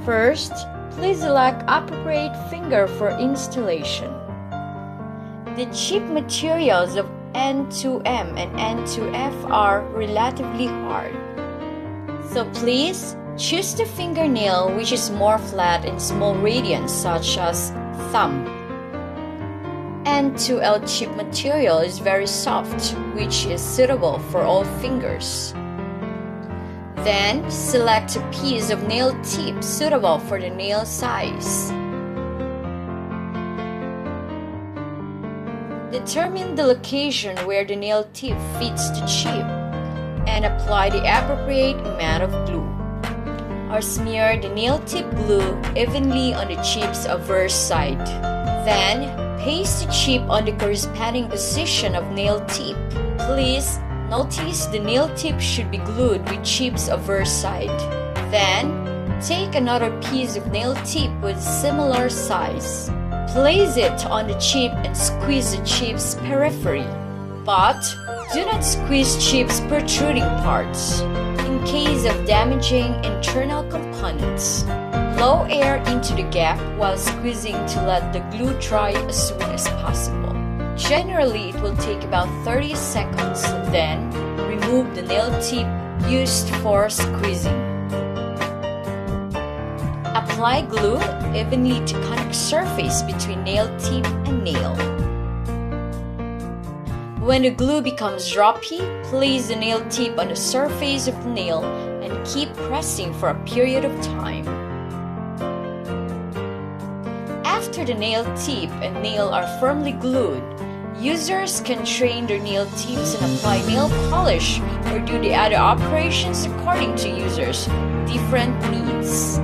First, please select appropriate finger for installation. The chip materials of N2M and N2F are relatively hard. So please choose the fingernail which is more flat and small radians such as thumb. N2L chip material is very soft, which is suitable for all fingers. Then, select a piece of nail tip suitable for the nail size. Determine the location where the nail tip fits the chip and apply the appropriate amount of glue. Or smear the nail tip glue evenly on the chip's obverse side. Then, paste the chip on the corresponding position of nail tip. Please notice the nail tip should be glued with chip's obverse side. Then, take another piece of nail tip with similar size. Place it on the chip and squeeze the chip's periphery. But do not squeeze chip's protruding parts. In case of damaging internal components, blow air into the gap while squeezing to let the glue dry as soon as possible. Generally, it will take about 30 seconds, then remove the nail tip used for squeezing. Apply glue evenly to connect surface between nail tip and nail. When the glue becomes droppy, place the nail tip on the surface of the nail and keep pressing for a period of time. After the nail tip and nail are firmly glued, users can train their nail tips and apply nail polish or do the other operations according to users' different needs.